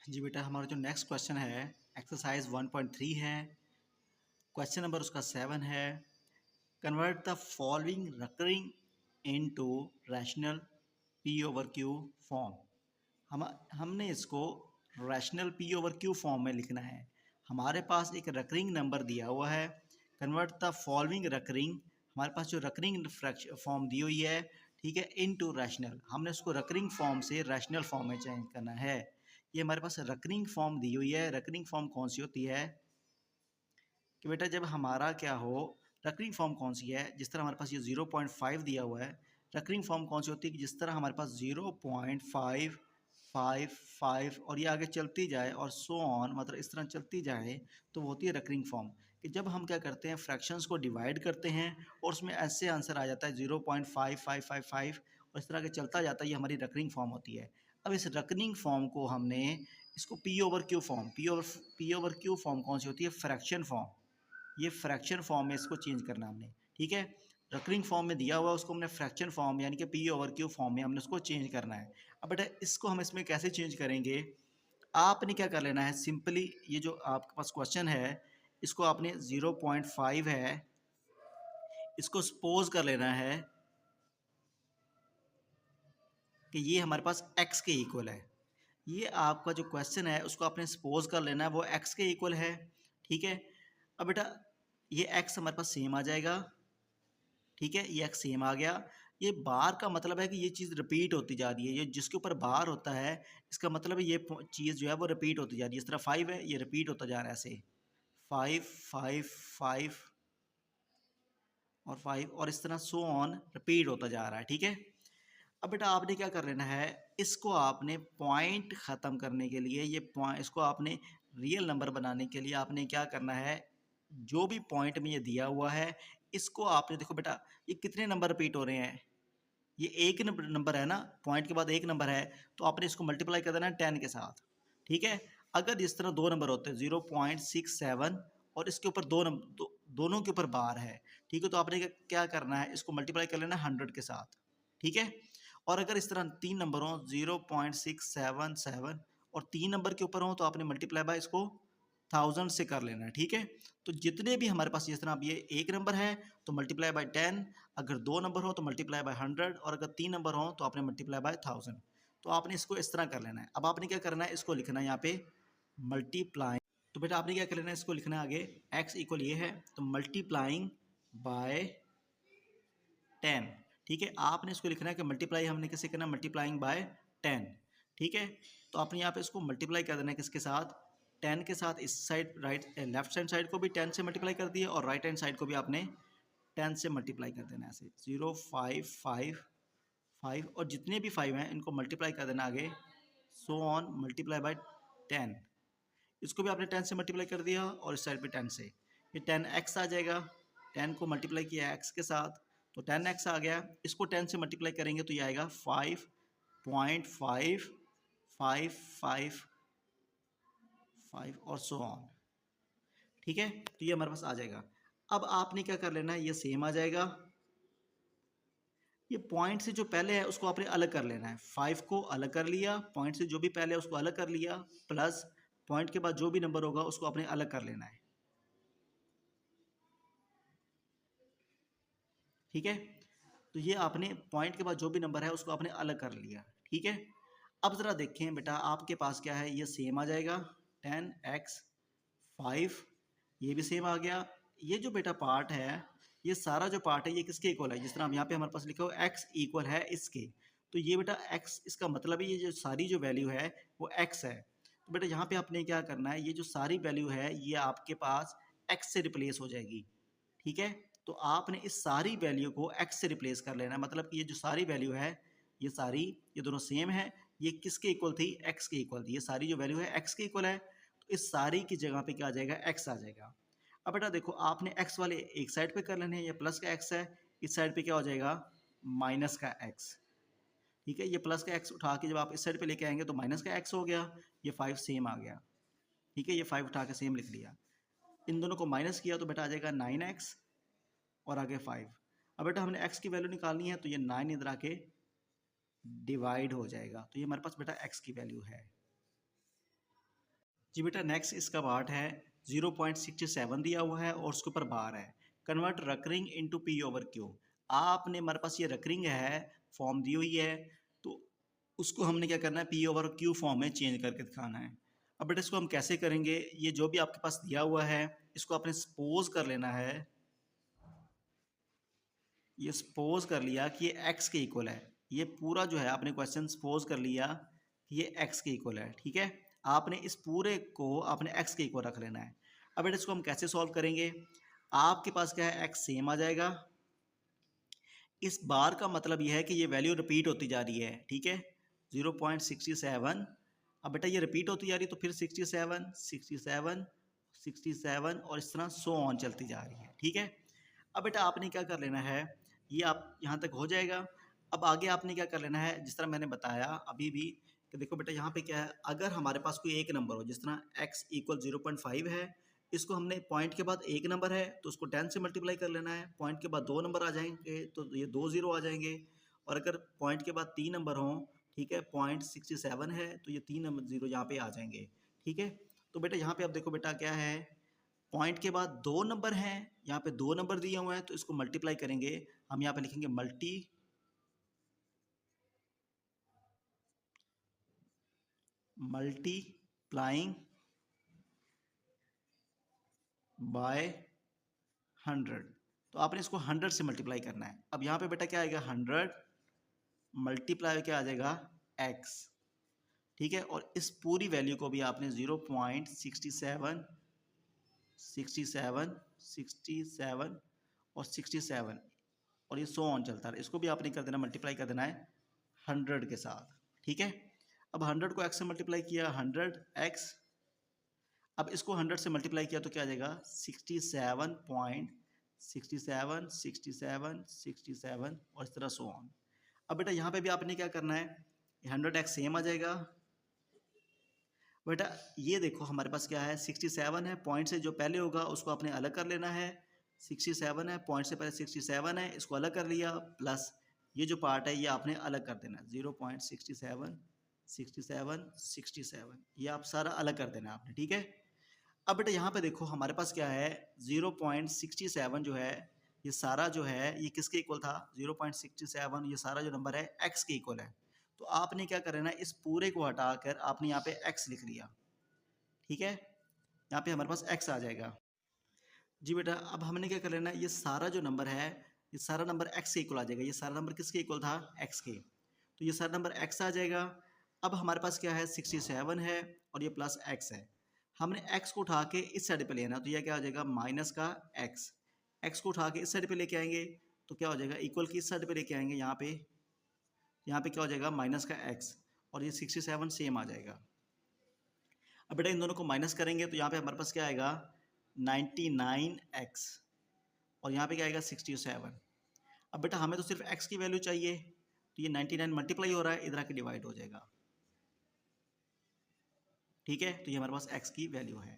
जी बेटा, हमारा जो नेक्स्ट क्वेश्चन है एक्सरसाइज 1.3 है। क्वेश्चन नंबर उसका 7 है। Convert the following recurring into rational P over Q form. हमने इसको rational P over Q form में लिखना है। हमारे पास एक रिकरिंग नंबर दिया हुआ है। कन्वर्ट द फॉलोइंग रिकरिंग, हमारे पास जो रिकरिंग फॉर्म दी हुई है, ठीक है, इनटू रैशनल। हमने उसको रिकरिंग फॉर्म से रैशनल फॉर्म में चेंज करना है। ये हमारे पास रिकरिंग फॉर्म दी हुई है। रिकरिंग फॉर्म कौन सी होती है कि बेटा जब हमारा क्या हो, रिकरिंग फॉर्म कौन सी है, जिस तरह हमारे पास ये 0.5 दिया हुआ है। रिकरिंग फॉर्म कौन सी होती है कि जिस तरह हमारे पास 0.555 और ये आगे चलती जाए और सो ऑन, मतलब इस तरह चलती जाए, तो वो होती है रिकरिंग फॉर्म। कि जब हम क्या करते हैं, फ्रैक्शंस को डिवाइड करते हैं और उसमें ऐसे आंसर आ जाता है 0.5555 और इस तरह के चलता जाता है, ये हमारी रिकरिंग फॉर्म होती है। अब इस रिकरिंग फॉर्म को हमने इसको P over Q form, P over Q form कौन सी होती है, फ्रैक्शन फॉर्म। ये फ्रैक्शन फॉर्म में इसको चेंज करना हमने, ठीक है। रिकरिंग फॉर्म में दिया हुआ है, उसको हमने फ्रैक्शन फॉर्म यानी कि पी ओवर क्यू फॉर्म में हमने उसको चेंज करना है। अब बेटा इसको हम इसमें कैसे चेंज करेंगे, आपने क्या कर लेना है, सिंपली ये जो आपके पास क्वेश्चन है, इसको आपने 0.5 है, इसको सपोज कर लेना है कि ये हमारे पास x के इक्वल है। ये आपका जो क्वेश्चन है उसको आपने सपोज कर लेना है वो x के इक्वल है, ठीक है। अब बेटा ये x हमारे पास सेम आ जाएगा, ठीक है, ये x सेम आ गया। ये बार का मतलब है कि ये चीज़ रिपीट होती जा रही है। ये जिसके ऊपर बार होता है, इसका मतलब है ये चीज़ जो है वो रिपीट होती जा रही है। इस तरह 5 है, ये रिपीट होता जा रहा है ऐसे 5 5 5 और 5 और इस तरह सो ऑन रिपीट होता जा रहा है, ठीक है। अब बेटा आपने क्या कर लेना है, इसको आपने पॉइंट ख़त्म करने के लिए, ये पॉइंट, इसको आपने रियल नंबर बनाने के लिए आपने क्या करना है, जो भी पॉइंट में ये दिया हुआ है, इसको आपने देखो बेटा ये कितने नंबर रिपीट हो रहे हैं, ये एक नंबर है ना, पॉइंट के बाद एक नंबर है, तो आपने इसको मल्टीप्लाई कर देना है 10 के साथ, ठीक है। अगर इस तरह दो नंबर होते हैं 0.67 और इसके ऊपर दोनों के ऊपर बार है, ठीक है, तो आपने क्या करना है, इसको मल्टीप्लाई कर लेना है 100 के साथ, ठीक है। और अगर इस तरह तीन नंबर हो 0.677 और तीन नंबर के ऊपर हो तो आपने मल्टीप्लाई बाय इसको 1000 से कर लेना है, ठीक है। तो जितने भी हमारे पास, जिस तरह अब ये एक नंबर है तो मल्टीप्लाई बाय 10, अगर दो नंबर हो तो मल्टीप्लाई बाय 100 और अगर तीन नंबर हो तो आपने मल्टीप्लाई बाय 1000। तो आपने इसको इस तरह कर लेना है। अब आपने क्या करना है, इसको लिखना है यहाँ पे मल्टीप्लाई। तो बेटा आपने क्या कर लेना है, इसको लिखना है आगे x इक्वल ये है तो मल्टीप्लाइंग बाय 10, ठीक है। आपने इसको लिखना है कि मल्टीप्लाई हमने किससे करना है, मल्टीप्लाइंग बाय 10, ठीक है। तो आपने यहाँ पे इसको मल्टीप्लाई कर देना है किसके साथ, 10 के साथ। इस side right left hand side को भी 10 से मल्टीप्लाई कर दिया और राइट हैंड साइड को भी आपने 10 से मल्टीप्लाई कर देना है ऐसे 0.555 और जितने भी 5 हैं इनको मल्टीप्लाई कर देना आगे, सो ऑन मल्टीप्लाई बाय 10। इसको भी आपने 10 से मल्टीप्लाई कर दिया और इस साइड पे 10 से, ये 10x आ जाएगा। 10 को मल्टीप्लाई किया x के साथ तो 10x आ गया। इसको 10 से मल्टीप्लाई करेंगे तो ये आएगा 5.5555 और सो ऑन, ठीक है। तो ये हमारे पास आ जाएगा। अब आपने क्या कर लेना है, ये सेम आ जाएगा। ये पॉइंट से जो पहले है उसको आपने अलग कर लेना है। 5 को अलग कर लिया, पॉइंट से जो भी पहले है उसको अलग कर लिया, प्लस पॉइंट के बाद जो भी नंबर होगा उसको आपने अलग कर लेना है, ठीक है। तो ये आपने पॉइंट के बाद जो भी नंबर है उसको आपने अलग कर लिया, ठीक है। अब ज़रा देखें बेटा आपके पास क्या है, ये सेम आ जाएगा 10x 5, ये भी सेम आ गया। ये जो बेटा पार्ट है, ये सारा जो पार्ट है ये किसके इक्वल है, जिस तरह हम यहाँ पे हमारे पास लिखा हो x इक्वल है इसके, तो ये बेटा x, इसका मतलब है ये जो सारी जो वैल्यू है वो x है। तो बेटा यहाँ पे आपने क्या करना है, ये जो सारी वैल्यू है ये आपके पास x से रिप्लेस हो जाएगी, ठीक है। तो आपने इस सारी वैल्यू को x से रिप्लेस कर लेना है, मतलब कि ये जो सारी वैल्यू है ये सारी, ये दोनों सेम है, ये किसके इक्वल थी, x के इक्वल थी। ये सारी जो वैल्यू है x के इक्वल है, तो इस सारी की जगह पे क्या आ जाएगा, x आ जाएगा। अब बेटा देखो आपने x वाले एक साइड पे कर लेने हैं, ये प्लस का x है, इस साइड पे क्या हो जाएगा, माइनस का x, ठीक है। ये प्लस का x उठा के जब आप इस साइड पे लेके आएंगे तो माइनस का x हो गया, ये 5 सेम आ गया, ठीक है। ये 5 उठा के सेम लिख लिया, इन दोनों को माइनस किया तो बेटा आ जाएगा 9x और आगे 5। अब बेटा हमने x की वैल्यू निकालनी है तो ये 9 इधर आके डिवाइड हो जाएगा, तो ये हमारे पास बेटा x की वैल्यू है, जी बेटा नेक्स्ट इसका पार्ट है 0.67 दिया हुआ है और उसके ऊपर बार है convert recurring into P over Q. आपने हमारे पास ये रकरिंग है फॉर्म दी हुई है तो उसको हमने क्या करना है पी ओवर क्यू फॉर्म में चेंज करके दिखाना है। अब बेटा इसको हम कैसे करेंगे, ये जो भी आपके पास दिया हुआ है इसको आपने सपोज कर लेना है, ये सपोज कर लिया कि ये x के इक्वल है। ये पूरा जो है आपने क्वेश्चन सपोज कर लिया कि ये x के इक्वल है, ठीक है। आपने इस पूरे को आपने x के इक्वल रख लेना है। अब बेटा इसको हम कैसे सॉल्व करेंगे, आपके पास क्या है x सेम आ जाएगा। इस बार का मतलब यह है कि ये वैल्यू रिपीट होती जा रही है, ठीक है 0.67। अब बेटा ये रिपीट होती जा रही है तो फिर 67 67 67 और इस तरह सो ऑन चलती जा रही है, ठीक है। अब बेटा आपने क्या कर लेना है, ये आप यहाँ तक हो जाएगा। अब आगे आपने क्या कर लेना है, जिस तरह मैंने बताया अभी भी कि देखो बेटा यहाँ पे क्या है, अगर हमारे पास कोई एक नंबर हो, जिस तरह x इक्वल 0.5 है, इसको हमने पॉइंट के बाद एक नंबर है तो उसको 10 से मल्टीप्लाई कर लेना है। पॉइंट के बाद दो नंबर आ जाएंगे तो ये 2 जीरो आ जाएंगे। और अगर पॉइंट के बाद तीन नंबर हों, ठीक है 0.67 है तो ये तीन नंबर जीरो यहाँ पे आ जाएंगे, ठीक है। तो बेटा यहाँ पे अब देखो बेटा क्या है, पॉइंट के बाद दो नंबर हैं, यहाँ पे दो नंबर दिए हुए हैं तो इसको मल्टीप्लाई करेंगे। हम यहाँ पे लिखेंगे मल्टीप्लाइंग बाय 100। तो आपने इसको 100 से मल्टीप्लाई करना है। अब यहाँ पे बेटा क्या आएगा 100 मल्टीप्लाई क्या आ जाएगा x, ठीक है। और इस पूरी वैल्यू को भी आपने 0.67 67 67 और 67 और ये सो ऑन चलता है, इसको भी आपने कर देना मल्टीप्लाई कर देना है 100 के साथ, ठीक है। अब 100 को x से मल्टीप्लाई किया 100x, अब इसको 100 से मल्टीप्लाई किया तो क्या आ जाएगा 67.67 67 67 और इस तरह सो ऑन। अब बेटा यहाँ पे भी आपने क्या करना है, 100x सेम आ जाएगा। बेटा ये देखो हमारे पास क्या है 67 है, पॉइंट से जो पहले होगा उसको आपने अलग कर लेना है। 67 है, पॉइंट से पहले 67 है, इसको अलग कर लिया, प्लस ये जो पार्ट है ये आपने अलग कर देना 0.67 67 67, ये आप सारा अलग कर देना आपने, ठीक है। अब बेटा यहाँ पे देखो हमारे पास क्या है 0.67 जो है ये सारा जो है ये किसके इक्वल था 0.67, ये सारा जो नंबर है x के इक्वल है। तो आपने क्या करना है, इस पूरे को हटाकर आपने यहाँ पे x लिख लिया, ठीक है। यहाँ पे हमारे पास x आ जाएगा। जी बेटा अब हमने क्या कर लेना है, ये सारा जो नंबर है ये सारा नंबर x के इक्वल आ जाएगा। ये सारा नंबर किसके इक्वल था x के, तो ये सारा नंबर x आ जाएगा। अब हमारे पास क्या है 67 है और ये प्लस x है। हमने x को उठा के इस साइड पे लेना, तो यह क्या हो जाएगा माइनस का x। x को उठा के इस साइड पे लेके आएंगे तो क्या हो जाएगा इक्वल की इस साइड पे लेके आएंगे, यहाँ पे क्या हो जाएगा माइनस का x और ये 67 सेम आ जाएगा। अब बेटा इन दोनों को माइनस करेंगे तो यहाँ पे हमारे पास क्या आएगा 99x और यहाँ पे क्या आएगा 67। अब बेटा हमें तो सिर्फ x की वैल्यू चाहिए तो ये 99 मल्टीप्लाई हो रहा है, इधर आके डिवाइड हो जाएगा, ठीक है। तो ये हमारे पास x की वैल्यू है।